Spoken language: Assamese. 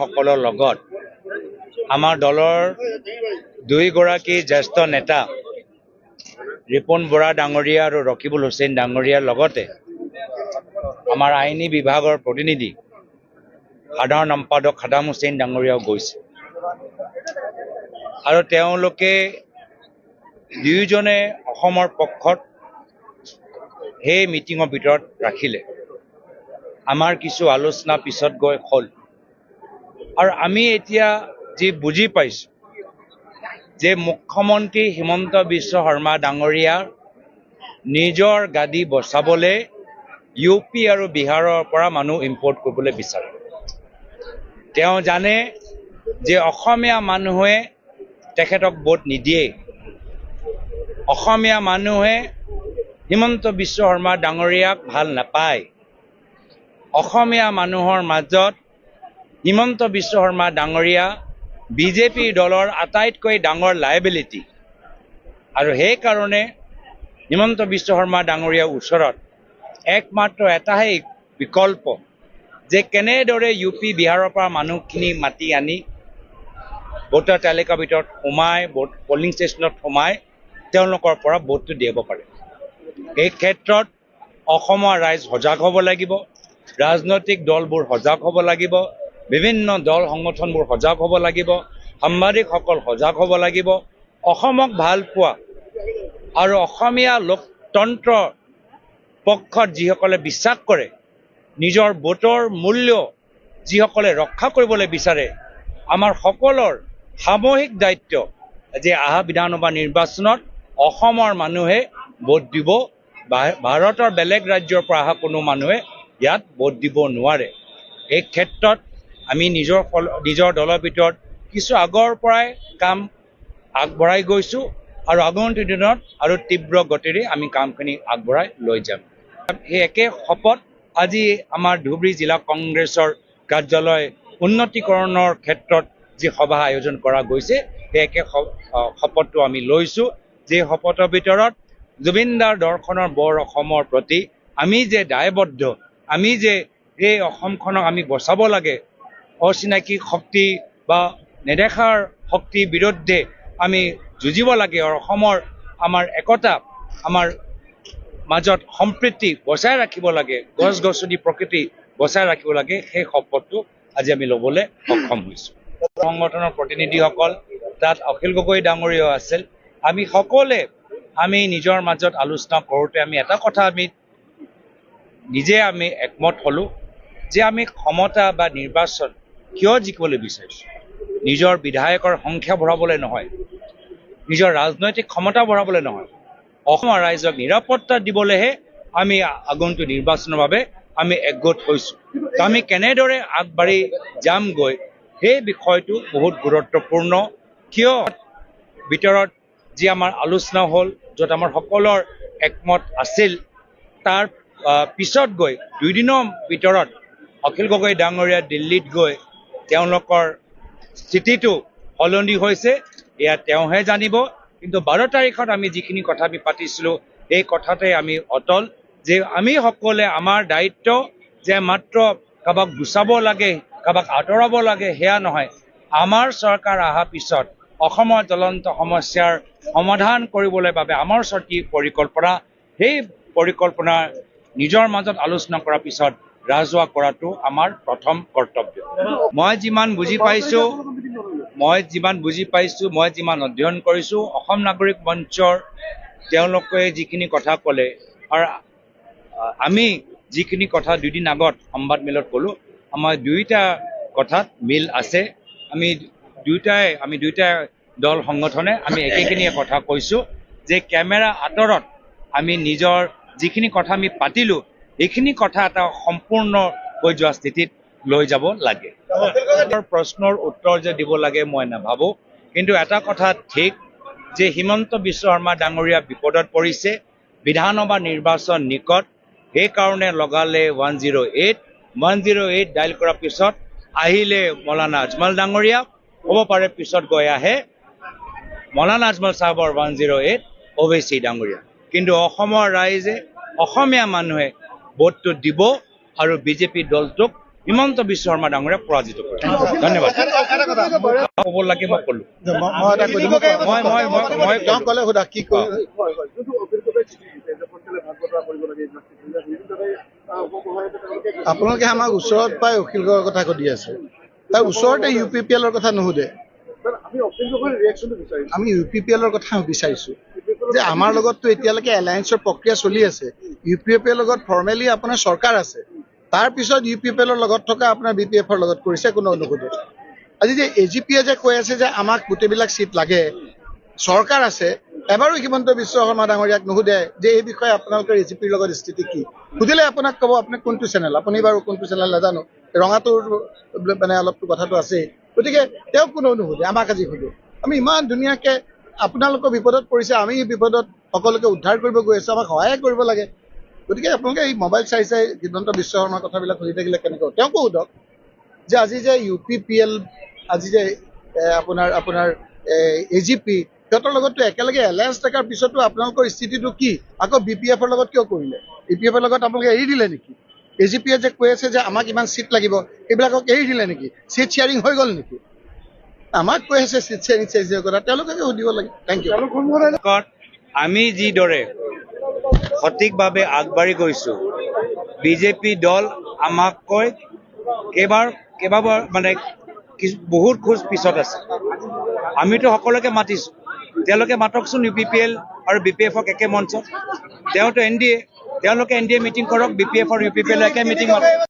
সকলৰ লগত আমাৰ দলৰ দুইগৰাকী জ্যেষ্ঠ নেতা ৰিপুন বৰা ডাঙৰীয়া আৰু ৰকিবুল হুছেইন ডাঙৰীয়াৰ লগতে আমাৰ আইনী বিভাগৰ প্ৰতিনিধি সাধাৰণ সম্পাদক খাদাম হুছেইন ডাঙৰীয়াও গৈছে আৰু তেওঁলোকে দুয়োজনে অসমৰ পক্ষত সেই মিটিঙৰ ভিতৰত ৰাখিলে আমাৰ কিছু আলোচনা পিছত গৈ হ'ল আৰু আমি এতিয়া যি বুজি পাইছোঁ যে মুখ্যমন্ত্ৰী হিমন্ত বিশ্ব শৰ্মা ডাঙৰীয়া নিজৰ গাদী বচাবলৈ UP আৰু বিহাৰৰ পৰা মানুহ ইম্পৰ্ট কৰিবলৈ বিচাৰে। তেওঁ জানে যে অসমীয়া মানুহে তেখেতক ভোট নিদিয়ে, অসমীয়া মানুহে হিমন্ত বিশ্ব শৰ্মা ডাঙৰীয়াক ভাল নাপায়, অসমীয়া মানুহৰ মাজত হিমন্ত বিশ্ব শৰ্মা ডাঙৰীয়া BJP দলৰ আটাইতকৈ ডাঙৰ লাইবিলিটি আৰু সেইকাৰণে হিমন্ত বিশ্ব শৰ্মা ডাঙৰীয়াৰ ওচৰত একমাত্ৰ এটাই বিকল্প যে কেনেদৰে UP বিহাৰৰ পৰা মানুহখিনি মাতি আনি ভোটাৰ তালিকাৰ ভিতৰত সোমাই পলিং ষ্টেচনত সোমাই তেওঁলোকৰ পৰা ভোটটো দিব পাৰে। এই ক্ষেত্ৰত অসমৰ ৰাইজ সজাগ হ'ব লাগিব, ৰাজনৈতিক দলবোৰ সজাগ হ'ব লাগিব, বিভিন্ন দল সংগঠনবোৰ সজাগ হ'ব লাগিব, সাংবাদিকসকল সজাগ হ'ব লাগিব। অসমক ভাল পোৱা আৰু অসমীয়া লোকতন্ত্ৰ পক্ষত যিসকলে বিশ্বাস কৰে, নিজৰ ভোটৰ মূল্য যিসকলে ৰক্ষা কৰিবলৈ বিচাৰে, আমাৰ সকলৰ সামূহিক দায়িত্ব যে অহা বিধানসভা নিৰ্বাচনত অসমৰ মানুহে ভোট দিব, ভাৰতৰ বেলেগ ৰাজ্যৰ পৰা অহা কোনো মানুহে ইয়াত ভোট দিব নোৱাৰে। এই ক্ষেত্ৰত আমি নিজৰ দলৰ ভিতৰত কিছু আগৰ পৰাই কাম আগবঢ়াই গৈছোঁ আৰু আগন্তুক দিনত আৰু তীব্ৰ গতিৰে আমি কামখিনি আগবঢ়াই লৈ যাম। সেই একে শপত আজি আমাৰ ধুবুৰী জিলা কংগ্ৰেছৰ কাৰ্যালয় উন্নতিকৰণৰ ক্ষেত্ৰত যি সভা আয়োজন কৰা গৈছে, সেই একে শপতটো আমি লৈছোঁ যে শপতৰ ভিতৰত জুবিনদাৰ দৰ্শনৰ বৰ অসমৰ প্ৰতি আমি যে দায়বদ্ধ, আমি যে এই অসমখনক আমি বচাব লাগে, অচিনাকি শক্তি বা নেদেখাৰ শক্তিৰ বিৰুদ্ধে আমি যুঁজিব লাগে আৰু অসমৰ আমাৰ একতা, আমাৰ মাজত সম্প্ৰীতি বচাই ৰাখিব লাগে, গছ গছনি প্ৰকৃতি বচাই ৰাখিব লাগে, সেই শপতটো আজি আমি ল'বলৈ সক্ষম হৈছোঁ। সংগঠনৰ প্ৰতিনিধিসকল তাত অখিল গগৈ ডাঙৰীয়াও আছিল। আমি সকলোৱে আমি নিজৰ মাজত আলোচনা কৰোঁতে আমি এটা কথা আমি একমত হ'লোঁ যে আমি ক্ষমতা বা নিৰ্বাচন কিয় জিকিবলৈ বিচাৰিছোঁ? নিজৰ বিধায়কৰ সংখ্যা বঢ়াবলৈ নহয়, নিজৰ ৰাজনৈতিক ক্ষমতা বঢ়াবলৈ নহয়, অসমৰ ৰাইজক নিৰাপত্তা দিবলৈহে আমি আগন্তুক নিৰ্বাচনৰ বাবে আমি একগোট হৈছোঁ। তো আমি কেনেদৰে আগবাঢ়ি যামগৈ সেই বিষয়টো বহুত গুৰুত্বপূৰ্ণ। কিয় ভিতৰত যি আমাৰ আলোচনা হ'ল, য'ত আমাৰ সকলৰ একমত আছিল, তাৰ পিছত গৈ 2 দিনৰ ভিতৰত অখিল গগৈ ডাঙৰীয়া দিল্লীত গৈ তেওঁলোকৰ স্থিতিটো সলনি হৈছে, এয়া তেওঁহে জানিব। কিন্তু 12 তাৰিখত আমি যিখিনি কথা আমি পাতিছিলোঁ, এই কথাতে আমি অটল যে আমি সকলোৱে আমাৰ দায়িত্ব যে মাত্ৰ কাৰোবাক গুচাব লাগে, কাৰোবাক আঁতৰাব লাগে সেয়া নহয়। আমাৰ চৰকাৰ অহাৰ পিছত অসমৰ জ্বলন্ত সমস্যাৰ সমাধান কৰিবলৈ বাবে আমাৰ ওচৰত কি পৰিকল্পনা, সেই পৰিকল্পনা নিজৰ মাজত আলোচনা কৰাৰ পিছত ৰাজহুৱা কৰাটো আমাৰ প্ৰথম কৰ্তব্য। মই যিমান বুজি পাইছোঁ, মই যিমান অধ্যয়ন কৰিছোঁ, অসম নাগৰিক মঞ্চৰ তেওঁলোকে যিখিনি কথা ক'লে আৰু আমি যিখিনি কথা 2 দিন আগত সংবাদমেলত ক'লোঁ, আমাৰ দুয়োটা কথাত মিল আছে। আমি দুয়োটা দল সংগঠনে আমি একেখিনিয়ে কথা কৈছোঁ যে কেমেৰা আঁতৰত আমি নিজৰ যিখিনি কথা আমি পাতিলোঁ, এইখিনি কথা এটা সম্পূৰ্ণ হৈ যোৱা স্থিতিত লৈ যাব লাগে। প্ৰশ্নৰ উত্তৰ যে দিব লাগে মই নাভাবোঁ, কিন্তু এটা কথা ঠিক যে হিমন্ত বিশ্ব শৰ্মা ডাঙৰীয়া বিপদত পৰিছে, বিধানসভা নিৰ্বাচন নিকট, সেইকাৰণে লগালে 108 ডাইল কৰাৰ পিছত আহিলে মৌলানা আজমল ডাঙৰীয়া, হ'ব পাৰে পিছত গৈ আহে মৌলানা আজমল চাহাবৰ 108 ওৱেইচি ডাঙৰীয়া। কিন্তু অসমৰ ৰাইজে, অসমীয়া মানুহে ভোটটো দিব আৰু BJP দলটোক হিমন্ত বিশ্ব শৰ্মা ডাঙৰীয়াক পৰাজিত কৰে। ধন্যবাদ। ক'ব লাগে মই ক'লো। আপোনালোকে আমাক ওচৰত পাই অখিলগড়ৰ কথা সুধি আছে, তাৰ ওচৰতে UPPL কথা নুসুধে। আমি UPPL কথা বিচাৰিছো যে আমাৰ লগততো এতিয়ালৈকে এলায়েন্সৰ প্ৰক্ৰিয়া চলি আছে। UPPL লগত ফৰ্মেলি আপোনাৰ চৰকাৰ আছে, তাৰপিছত UPPL লগত থকা আপোনাৰ BPF লগত কৰিছে, কোনো নুসুধে। আজি যে AGPয়ে যে কৈ আছে যে আমাক গোটেইবিলাক চিট লাগে, চৰকাৰ আছে, এবাৰো হিমন্ত বিশ্ব শৰ্মা ডাঙৰীয়াক নুসুধে যে এই বিষয়ে আপোনালোকৰ AGPৰ লগত স্থিতি কি। সুধিলে আপোনাক ক'ব আপুনি কোনটো চেনেল, আপুনি বাৰু কোনটো চেনেল নাজানো, ৰঙাটোৰ মানে অলপটো কথাটো আছেই। গতিকে তেওঁক কোনো নুসুধে, আমাক আজি সুধে। আমি ইমান ধুনীয়াকে আপোনালোকৰ বিপদত পৰিছে, আমি বিপদত সকলোকে উদ্ধাৰ কৰিব গৈ আছো, আমাক সহায় কৰিব লাগে। গতিকে আপোনালোকে এই মোবাইল চাই হিমন্ত বিশ্ব শৰ্মাৰ কথাবিলাক সুধি থাকিলে কেনেকৈ। তেওঁকো সোধক যে আজি যে UPPL, আজি যে আপোনাৰ AGP, সিহঁতৰ লগততো একেলগে এলায়েন্স থকাৰ পিছতো আপোনালোকৰ স্থিতিটো কি, আকৌ BPFৰ লগত কিয় কৰিলে? BPFৰ লগত আপোনালোকে এৰি দিলে নেকি? AGPয়ে যে কৈ আছে যে আমাক ইমান চিট লাগিব, সেইবিলাকক এৰি দিলে নেকি? চিট শ্বেয়াৰিং হৈ গ'ল নেকি? আমাক কৈ আছে চিট শ্বেয়াৰিং কথা, তেওঁলোকে সুধিব লাগে। Thank you. আমি যিদৰে সঠিকভাৱে আগবাঢ়ি গৈছো, বিজেপি দল আমাতকৈ কেইবাবাৰ মানে বহুত খোজ পিছত আছে। আমিতো সকলোকে মাতিছো, তেওঁলোকে মাতকচোন UPPL আৰু BPFক একে মঞ্চত। তেওঁলোকে NDA মিটিং কৰক, BPF আৰু UPPL একে মিটিং মাতক।